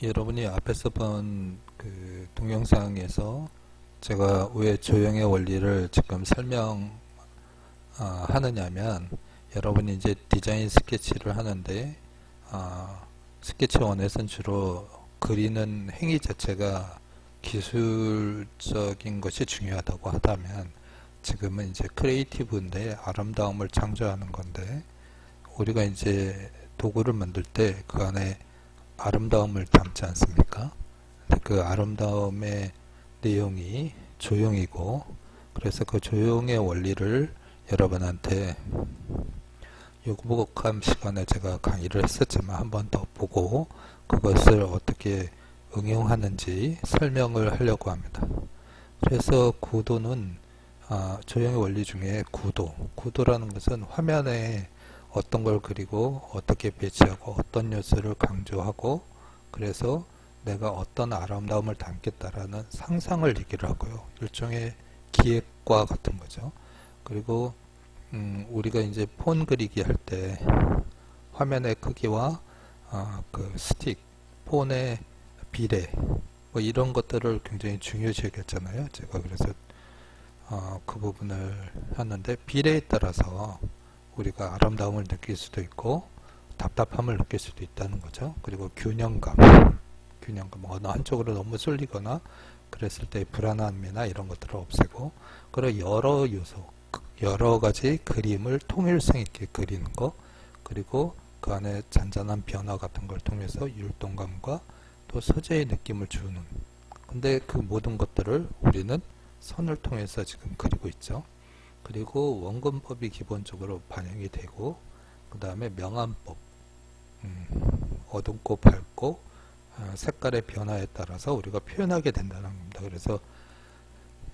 여러분이 앞에서 본 그 동영상에서 제가 왜 조형의 원리를 지금 하느냐면, 여러분이 이제 디자인 스케치를 하는데 스케치 1에서는 주로 그리는 행위 자체가 기술적인 것이 중요하다고 하다면, 지금은 이제 크리에이티브인데 아름다움을 창조하는 건데, 우리가 이제 도구를 만들 때 그 안에 아름다움을 담지 않습니까? 근데 그 아름다움의 내용이 조형이고, 그래서 그 조형의 원리를 여러분한테 요구복합 시간에 제가 강의를 했었지만 한 번 더 보고 그것을 어떻게 응용하는지 설명을 하려고 합니다. 그래서 구도는 조형의 원리 중에 구도라는 것은 화면에 어떤 걸 그리고 어떻게 배치하고 어떤 요소를 강조하고, 그래서 내가 어떤 아름다움을 담겠다라는 상상을 얘기를 하고요. 일종의 기획과 같은 거죠. 그리고 우리가 이제 폰 그리기 할 때 화면의 크기와 그 스틱, 폰의 비례, 뭐 이런 것들을 굉장히 중요시 여겼잖아요. 제가 그래서 그 부분을 하는데, 비례에 따라서 우리가 아름다움을 느낄 수도 있고 답답함을 느낄 수도 있다는 거죠. 그리고 균형감, 어느 한쪽으로 너무 쏠리거나 그랬을 때 불안함이나 이런 것들을 없애고, 그리고 여러 요소, 여러 가지 그림을 통일성 있게 그리는 거, 그리고 그 안에 잔잔한 변화 같은 걸 통해서 율동감과 또 소재의 느낌을 주는. 근데 그 모든 것들을 우리는 선을 통해서 지금 그리고 있죠. 그리고 원근법이 기본적으로 반영이 되고, 그 다음에 명암법, 어둡고 밝고 색깔의 변화에 따라서 우리가 표현하게 된다는 겁니다. 그래서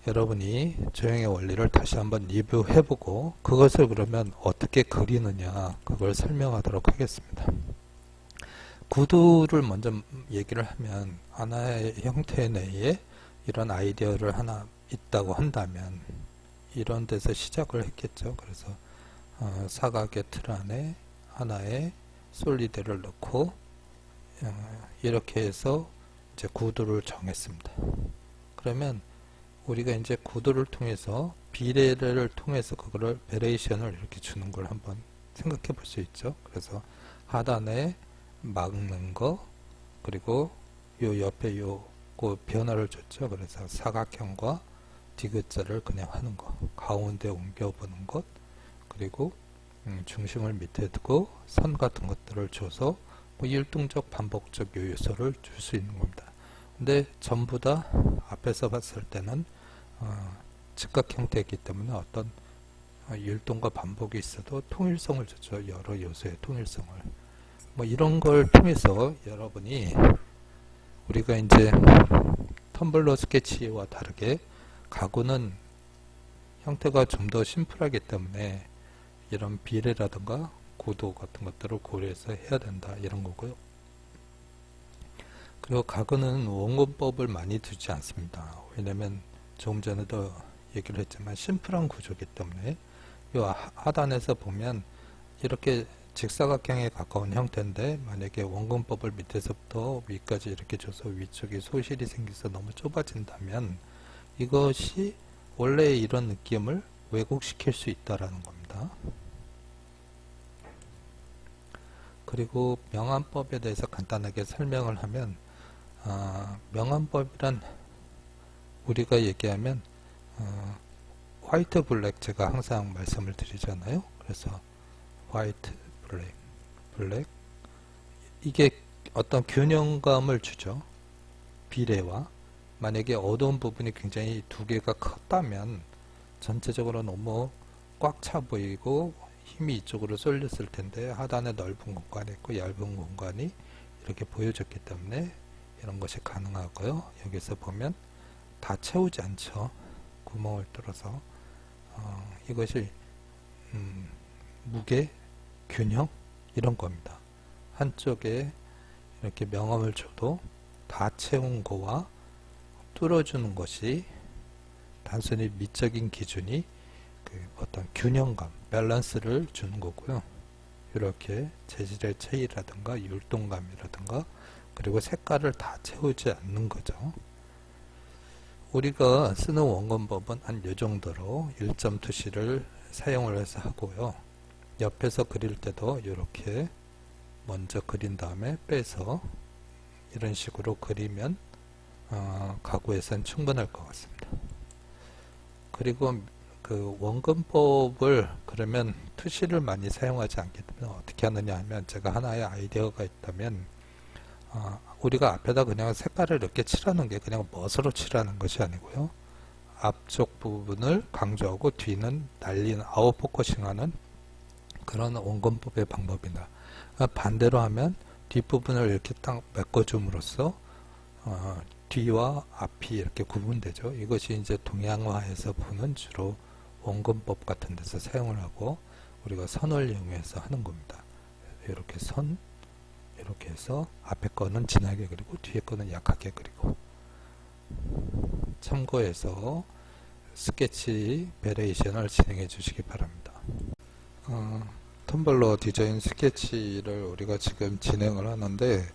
여러분이 조형의 원리를 다시 한번 리뷰해보고 그것을 그러면 어떻게 그리느냐, 그걸 설명하도록 하겠습니다. 구도를 먼저 얘기를 하면, 하나의 형태 내에 이런 아이디어를 하나 있다고 한다면 이런 데서 시작을 했겠죠. 그래서 사각의 틀 안에 하나의 솔리드를 넣고 이렇게 해서 이제 구도를 정했습니다. 그러면 우리가 이제 구도를 통해서 비례를 통해서 그거를 베레이션을 이렇게 주는 걸 한번 생각해 볼 수 있죠. 그래서 하단에 막는 거, 그리고 요 옆에 그 변화를 줬죠. 그래서 사각형과 디귿자를 그냥 하는 거, 가운데 옮겨보는 것, 그리고 중심을 밑에 두고 선 같은 것들을 줘서 뭐 율동적 반복적 요소를 줄 수 있는 겁니다. 근데 전부 다 앞에서 봤을 때는 즉각 형태이기 때문에 어떤 율동과 반복이 있어도 통일성을 줬죠. 여러 요소의 통일성을. 뭐 이런 걸 통해서 여러분이, 우리가 이제 텀블러 스케치와 다르게 가구는 형태가 좀 더 심플하기 때문에 이런 비례라든가 고도 같은 것들을 고려해서 해야 된다, 이런 거고요. 그리고 가구는 원근법을 많이 두지 않습니다. 왜냐면 조금 전에도 얘기를 했지만 심플한 구조이기 때문에, 이 하단에서 보면 이렇게 직사각형에 가까운 형태인데, 만약에 원근법을 밑에서부터 위까지 이렇게 줘서 위쪽에 소실이 생겨서 너무 좁아진다면 이것이 원래 이런 느낌을 왜곡시킬 수 있다라는 겁니다. 그리고 명암법에 대해서 간단하게 설명을 하면, 명암법이란 우리가 얘기하면 화이트 블랙, 제가 항상 말씀을 드리잖아요. 그래서 화이트 블랙, 이게 어떤 균형감을 주죠. 비례와. 만약에 어두운 부분이 굉장히 두 개가 컸다면 전체적으로 너무 꽉 차 보이고 힘이 이쪽으로 쏠렸을 텐데, 하단에 넓은 공간이 있고 얇은 공간이 이렇게 보여졌기 때문에 이런 것이 가능하고요. 여기서 보면 다 채우지 않죠. 구멍을 뚫어서. 이것이 무게, 균형, 이런 겁니다. 한쪽에 이렇게 명암을 줘도 다 채운 거와 뚫어주는 것이 단순히 미적인 기준이 그 어떤 균형감, 밸런스를 주는 거고요. 이렇게 재질의 차이라든가 율동감이라든가 그리고 색깔을 다 채우지 않는 거죠. 우리가 쓰는 원근법은 한 이 정도로 1점 투시를 사용을 해서 하고요. 옆에서 그릴 때도 이렇게 먼저 그린 다음에 빼서 이런 식으로 그리면 가구에선 충분할 것 같습니다. 그리고 그 원근법을 그러면 투시를 많이 사용하지 않기 때문에 어떻게 하느냐 하면, 제가 하나의 아이디어가 있다면 우리가 앞에다 그냥 색깔을 이렇게 칠하는 게 그냥 멋으로 칠하는 것이 아니고요, 앞쪽 부분을 강조하고 뒤는 날리는 아웃포커싱하는 그런 원근법의 방법이다. 반대로 하면 뒷부분을 이렇게 딱 메꿔줌으로써 뒤와 앞이 이렇게 구분되죠. 이것이 이제 동양화에서 보는 주로 원근법 같은 데서 사용을 하고, 우리가 선을 이용해서 하는 겁니다. 이렇게 선, 이렇게 해서 앞에 거는 진하게 그리고 뒤에 거는 약하게 그리고, 참고해서 스케치 베레이션을 진행해 주시기 바랍니다. 텀블러 디자인 스케치를 우리가 지금 진행을 하는데,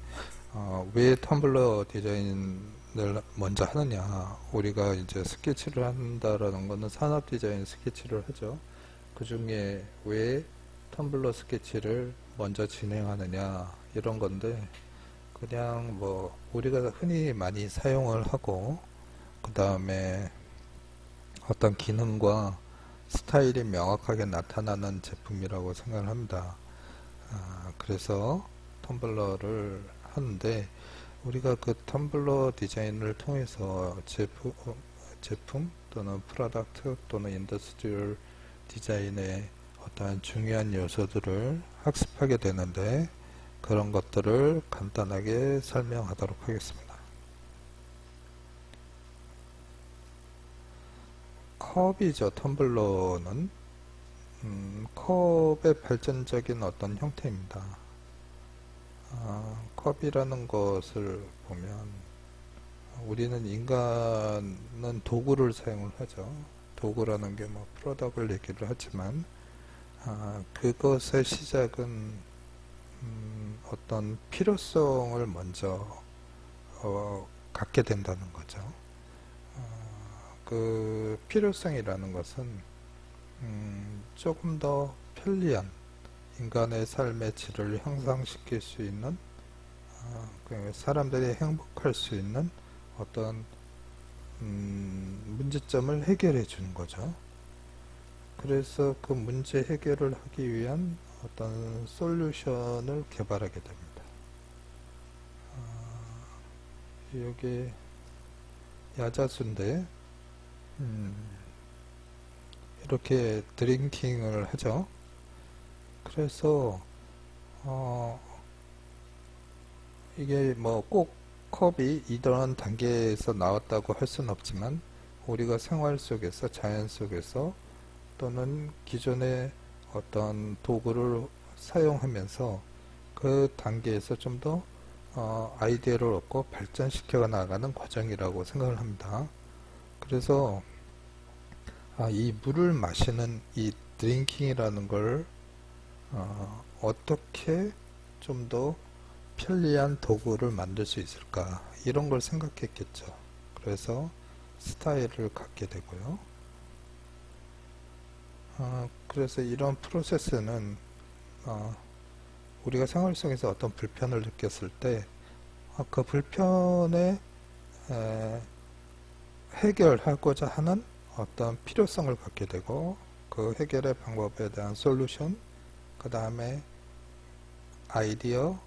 왜 텀블러 디자인을 먼저 하느냐, 우리가 이제 스케치를 한다라는 것은 산업 디자인 스케치를 하죠. 그 중에 왜 텀블러 스케치를 먼저 진행하느냐, 이런 건데, 그냥 뭐 우리가 흔히 많이 사용을 하고, 그 다음에 어떤 기능과 스타일이 명확하게 나타나는 제품이라고 생각을 합니다. 그래서 텀블러를 하는데, 우리가 그 텀블러 디자인을 통해서 제품 또는 프로덕트 또는 인더스트리얼 디자인의 어떠한 중요한 요소들을 학습하게 되는데, 그런 것들을 간단하게 설명하도록 하겠습니다. 컵이죠. 텀블러는 컵의 발전적인 어떤 형태입니다. 컵이라는 것을 보면, 우리는 인간은 도구를 사용을 하죠. 도구라는 게 뭐 프로덕트를 얘기를 하지만, 그것의 시작은 어떤 필요성을 먼저 갖게 된다는 거죠. 그 필요성이라는 것은 조금 더 편리한 인간의 삶의 질을 향상시킬 수 있는, 사람들이 행복할 수 있는 어떤 문제점을 해결해 주는 거죠. 그래서 그 문제 해결을 하기 위한 어떤 솔루션을 개발하게 됩니다. 여기 야자수인데, 이렇게 드링킹을 하죠. 그래서 이게 뭐 꼭 컵이 이런 단계에서 나왔다고 할 수는 없지만, 우리가 생활 속에서, 자연 속에서 또는 기존의 어떤 도구를 사용하면서 그 단계에서 좀 더 아이디어를 얻고 발전시켜 나가는 과정이라고 생각을 합니다. 그래서 이 물을 마시는 이 드링킹이라는 걸 어떻게 좀 더 편리한 도구를 만들 수 있을까, 이런 걸 생각했겠죠. 그래서 스타일을 갖게 되고요. 그래서 이런 프로세스는 우리가 생활 속에서 어떤 불편을 느꼈을 때 그 불편에 해결하고자 하는 어떤 필요성을 갖게 되고, 그 해결의 방법에 대한 솔루션, 그 다음에 아이디어,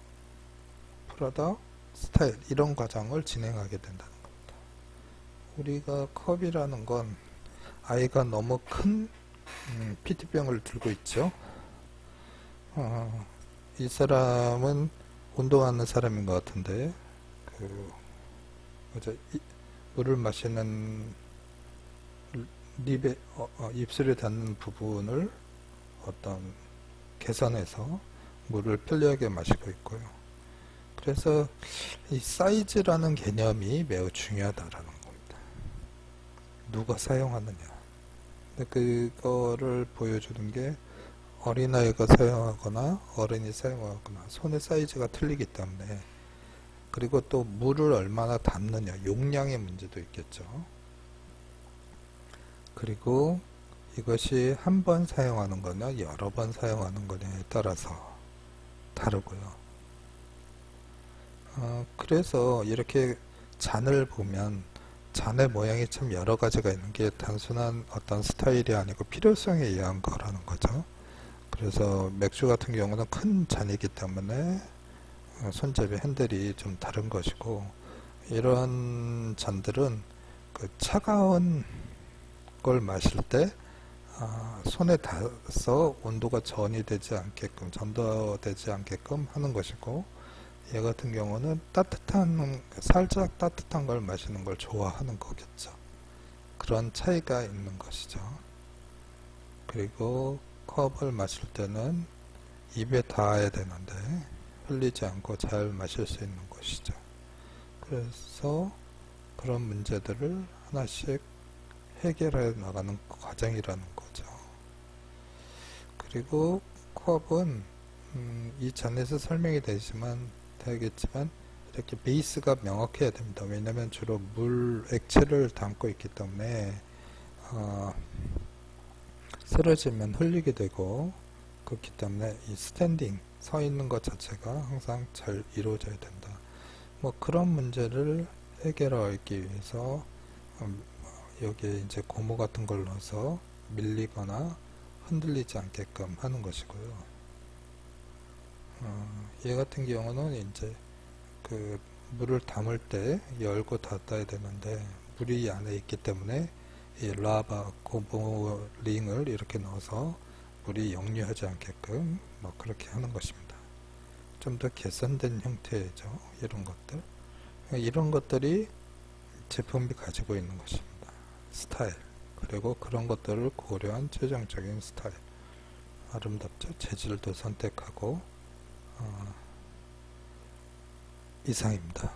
프로덕트, 스타일, 이런 과정을 진행하게 된다는 겁니다. 우리가 컵이라는 건 아이가 너무 큰 피트병을 들고 있죠. 이 사람은 운동하는 사람인 것 같은데, 물을 마시는 립에 입술에 닿는 부분을 어떤 개선해서 물을 편리하게 마시고 있고요. 그래서 이 사이즈라는 개념이 매우 중요하다라는 겁니다. 누가 사용하느냐. 근데 그거를 보여주는 게, 어린아이가 사용하거나 어른이 사용하거나 손의 사이즈가 틀리기 때문에 그리고 또 물을 얼마나 담느냐, 용량의 문제도 있겠죠. 그리고 이것이 한 번 사용하는 거냐 여러 번 사용하는 거냐에 따라서 다르고요. 그래서 이렇게 잔을 보면 잔의 모양이 참 여러 가지가 있는 게 단순한 어떤 스타일이 아니고 필요성에 의한 거라는 거죠. 그래서 맥주 같은 경우는 큰 잔이기 때문에 손잡이 핸들이 좀 다른 것이고, 이런 잔들은 그 차가운 걸 마실 때 손에 닿아서 온도가 전이 되지 않게끔, 전도되지 않게끔 하는 것이고, 얘 같은 경우는 살짝 따뜻한 걸 마시는 걸 좋아하는 거겠죠. 그런 차이가 있는 것이죠. 그리고 컵을 마실 때는 입에 닿아야 되는데 흘리지 않고 잘 마실 수 있는 것이죠. 그래서 그런 문제들을 하나씩 해결해 나가는 과정이라는 거죠. 그리고 컵은 이 잔에서 설명이 되겠지만 이렇게 베이스가 명확해야 됩니다. 왜냐하면 주로 물 액체를 담고 있기 때문에 쓰러지면 흘리게 되고, 그렇기 때문에 이 스탠딩 서 있는 것 자체가 항상 잘 이루어져야 된다. 뭐 그런 문제를 해결하기 위해서 여기에 이제 고무 같은 걸 넣어서 밀리거나 흔들리지 않게끔 하는 것이고요. 얘 같은 경우는 이제 그 물을 담을 때 열고 닫아야 되는데 물이 이 안에 있기 때문에 이 라바 고무 링을 이렇게 넣어서 물이 역류하지 않게끔 뭐 그렇게 하는 것입니다. 좀 더 개선된 형태죠. 이런 것들이 제품이 가지고 있는 것입니다. 스타일, 그리고 그런 것들을 고려한 최종적인 스타일. 아름답죠. 재질도 선택하고 이상입니다.